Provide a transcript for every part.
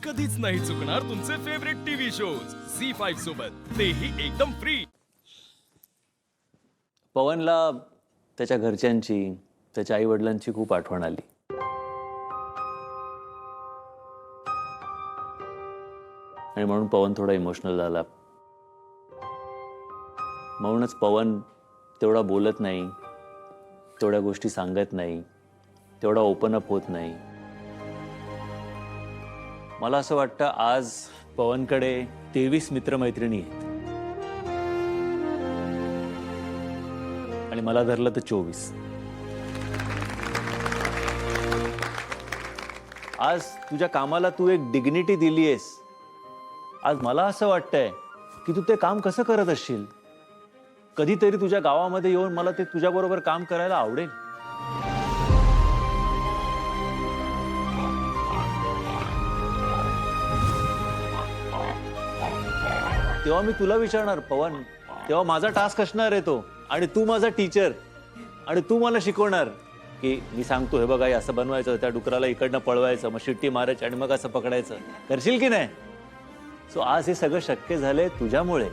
कधीच नाही चुकणार तुमचे फेवरेट टीव्ही शोज झी5 सोबत, तेही एकदम फ्री. पवनला त्याच्या घरच्यांची, त्याच्या आई वडिलांची खूप आठवण आली. आणि म्हणून पवन थोडा इमोशनल झाला. म्हणूनच पवन तेवढा बोलत नाही, तेवढ्या गोष्टी सांगत नाही, तेवढा ओपन अप होत नाही. मला असं वाटतं आज पवनकडे 23 मित्रमैत्रिणी आहेत आणि मला धरलं तर 24. आज तुझ्या कामाला तू एक डिग्निटी दिलीयस. आज मला असं वाटतंय की तू ते काम कसं करत असशील. कधीतरी तुझ्या गावामध्ये येऊन मला ते तुझ्याबरोबर काम करायला आवडेल. तेव्हा मी तुला विचारणार पवन, तेव्हा माझा टास्क असणार आहे तो, आणि तू माझा टीचर, आणि तू मला शिकवणार की मी सांगतो हे बघा असं बनवायचं, त्या डुकराला इकडनं पळवायचं, मग शिट्टी मारायची आणि मग असं पकडायचं. करशील की नाही? सो आज हे सगळं शक्य झालंय तुझ्यामुळे.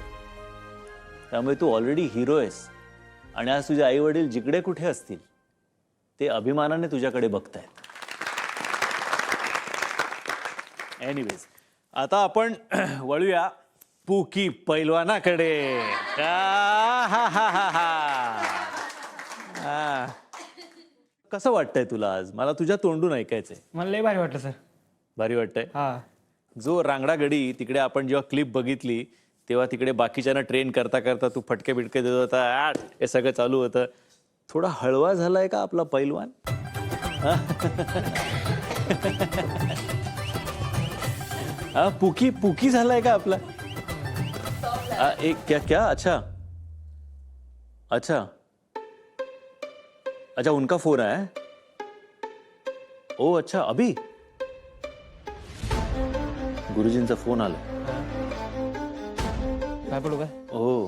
त्यामुळे तू ऑलरेडी हिरो आहेस. आणि आज तुझे आई वडील जिकडे कुठे असतील ते अभिमानाने तुझ्याकडे बघतायत. एनिवेज, आता आपण वळूया पुकी पैलवानाकडे. कसं वाटतंय तुला आज? मला तुझ्या तोंडून ऐकायचंय. मला लय भारी वाटलं सर. भारी वाटतंय? हा. जो रांगडा गडी तिकडे आपण जेव्हा क्लिप बघितली तेव्हा तिकडे बाकीच्यांना ट्रेन करता करता तू फटके बिटके देत होता, हे सगळं चालू होतं. थोडा हळवा झालाय का आपला पैलवान? हा, पुकी पुकी झालाय का आपला? एक क्या क्या? अच्छा अच्छा अच्छा, उनका फोन है? ओ अच्छा, अभी गुरुजींचा फोन आला. काय पडू काय? ओ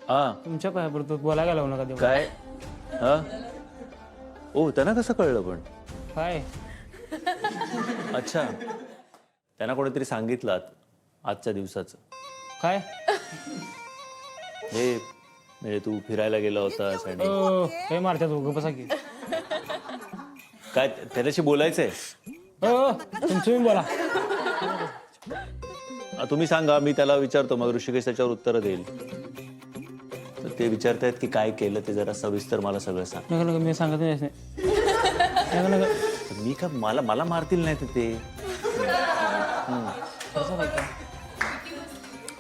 हा तुमच्या पाया पडतो, बोलायला लावू नका देऊ. काय? हा, ओ त्यांना कसं कळलं पण? काय? अच्छा, त्यांना कोणीतरी सांगितलं आजच्या दिवसाचं. काय? हे म्हणजे तू फिरायला गेला होतास आणि हे मारतात बसा की. काय त्याच्याशी बोलायचंय? तुम्ही बोला. तुम्ही सांगा, मी त्याला विचारतो, मग ऋषिकेश त्याच्यावर उत्तर देईल. तर ते विचारतायत की काय केलं ते जरा सविस्तर मला सगळं सांग. नका नका, मी सांगत नाही. नका नका. मी का मला मारतील नाही ते.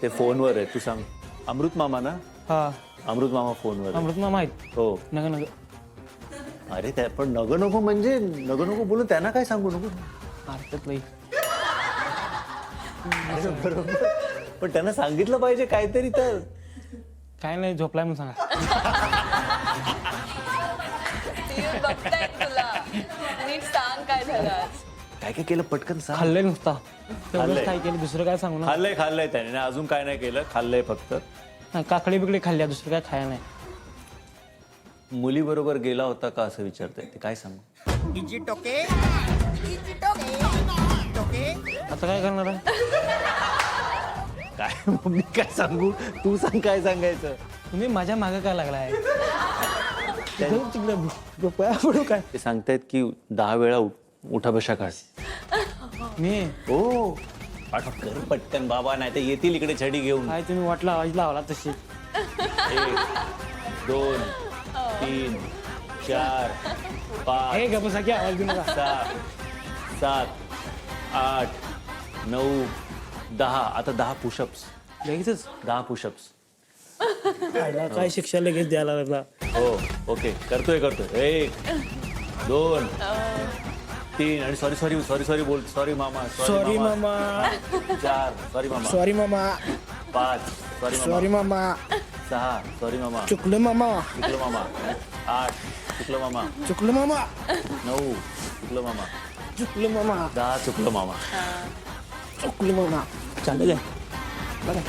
ते फोनवर आहे, तू सांग. अमृत मामा ना? हा, अमृत मामा फोनवर. अमृत मामा आहेत. हो. नका नका. अरे त्या पण नको नको म्हणजे नको नको बोलून त्यांना काय सांगू नको. मारतात बाई. अरे बरोबर, पण त्यांना सांगितलं पाहिजे काहीतरी तर. काय नाही, झोपलाय म्हणून सांगा. तुला नीट सांग काय झालं आज. काय काय केलं पटकन सांग. खाल्लंय नुसता. खाल्लंय. तेवढंच काय केलं, दुसरं काय सांगू ना. खाल्लंय त्याने, अजून काय नाही केलं, खाल्लंय फक्त. काकडी बिकडी खाल्ल्या, दुसरं काय खाया नाही. मुली बरोबर गेला होता का असं विचारताय ते, काय सांगू? आता काय करणार आहे? काय मी काय सांगू, तू सांग काय सांगायचं. तुम्ही माझ्या मागे काय लागलाय? पाया पडू काय? ते सांगतायत की 10 वेळा उठा बशा काढ. मी हो, पाठव कर पटकन बाबा, नाही तर येतील इकडे छडी घेऊन. काय तुम्ही वाटला आवाज लावला तशी. 1 2 3 4 5 हे गपसा की आवाज देऊ नका. 6 7 8 9 10. आता 10 पुशअप्स. लगेचच 10 पुशअप्स. काय शिक्षा लगेच द्यायला लागला. हो, ओके, करतोय 1 2 3 आणि सॉरी बोल. सॉरी मामा. सॉरी मामा. 4 सॉरी मामा. सॉरी मामा. 5 सॉरी मामा. सॉरी मामा. 6 सॉरी मामा. चुकलं मामा. चुकलं मामा. 8 चुकलं मामा. चुकलं मामा. 9 चुकलं मामा. चुकलं मामा. 10 चुकलं मामा. चुकलं मामा. चालेल बघा.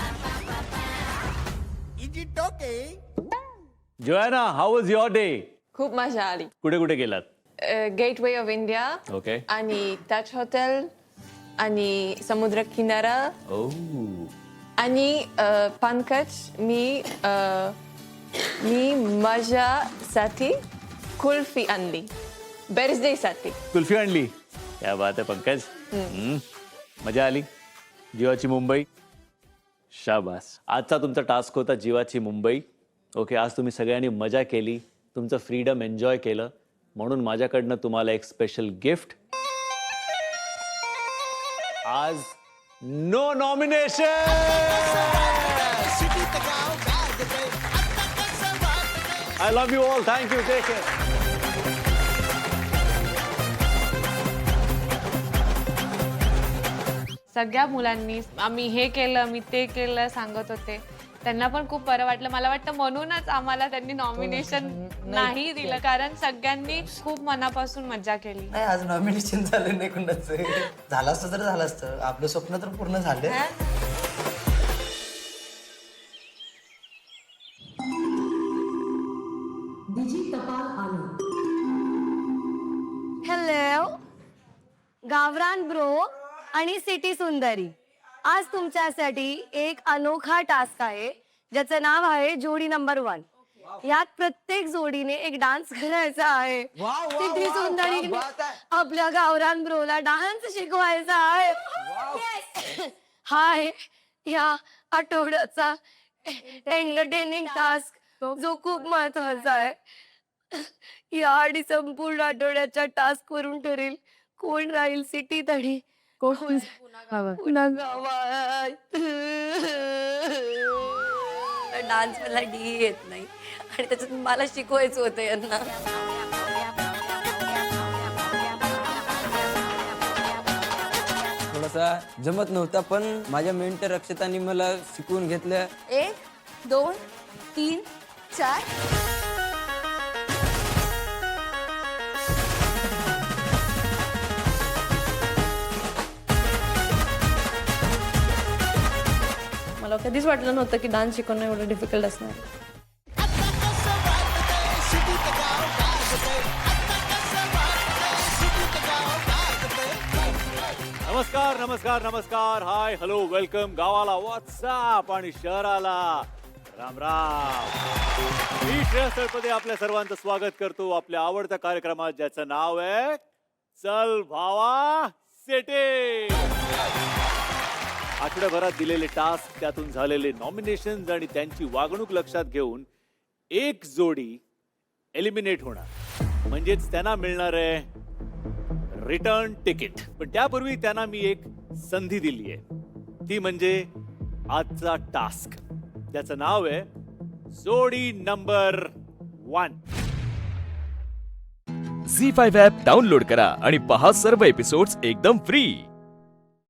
Joanna, how was your day? खूप मजा आली. कुठे कुठे गेलात? Gateway of India okay. आणि ताज हॉटेल आणि समुद्र किनारा ओ आणि पंकज मी माझ्यासाठी कुल्फी आणली बर्थडे साठी. कुल्फी आणली. क्या बात आहे पंकज. मजा आली. जीवाची मुंबई. शाबास. आजचा तुमचा टास्क होता जीवाची मुंबई. ओके, आज तुम्ही सगळ्यांनी मजा केली, तुमचं फ्रीडम एन्जॉय केलं, म्हणून माझ्याकडनं तुम्हाला एक स्पेशल गिफ्ट. आज no nomination. I love you all. Thank you. Take care. सगळ्या मुलांनी आम्ही हे केलं मी ते केलं सांगत होते. त्यांना पण खूप बरं वाटलं. मला वाटतं म्हणूनच आम्हाला त्यांनी नॉमिनेशन नाही दिलं, कारण सगळ्यांनी खूप मनापासून मजा केली. नाही, आज नॉमिनेशन झालं नाही कुणाचं. झालं असतं तर झालं असतं. आपलं स्वप्न तर पूर्ण झालं. हॅलो गावरान ब्रो आणि सिटी सुंदरी, आज तुमच्यासाठी एक अनोखा टास्क आहे ज्याचं नाव आहे जोडी नंबर 1. यात प्रत्येक जोडीने एक डान्स करायचा आहे. सिटी सुंदरी आपल्या गावरान ब्रोला डान्स शिकवायचा आहे. हा आहे या आठवड्याचा एंटरटेनिंग टास्क, जो खूप महत्वाचा आहे. या आणि संपूर्ण आठवड्याच्या टास्क वरून ठरेल कोण राहील सिटीत आणि कोण पुन्हा गावात. डान्स मला डी येत नाही आणि त्याच्यात मला शिकवायचं होतं यांना. थोडासा जमत नव्हता, पण माझ्या मेंटर अक्षतांनी मला शिकवून घेतलं. 1 2 3 4. मला कधीच वाटलं नव्हतं की डान्स शिकवणं एवढं डिफिकल्ट असणार. नमस्कार नमस्कार नमस्कार. Hi hello welcome. गावाला व्हॉट्सअप आणि शहराला राम राम. मी श्रेयस तळपदे आपल्या सर्वांचं स्वागत करतो आपल्या आवडत्या कार्यक्रमात, ज्याचं नाव आहे चल भावा सिटी. आठवड्याभरात दिलेले टास्क, त्यातून झालेले नॉमिनेशन्स आणि त्यांची वागणूक लक्षात घेऊन एक जोडी एलिमिनेट होणार, म्हणजेच त्यांना मिळणार आहे रिटर्न तिकीट. पण त्यापूर्वी त्यांना मी एक संधी दिली आहे, ती म्हणजे आजचा टास्क, ज्याचं नाव आहे जोडी नंबर 1. झी 5 ॲप डाउनलोड करा आणि पहा सर्व एपिसोड्स एकदम फ्री.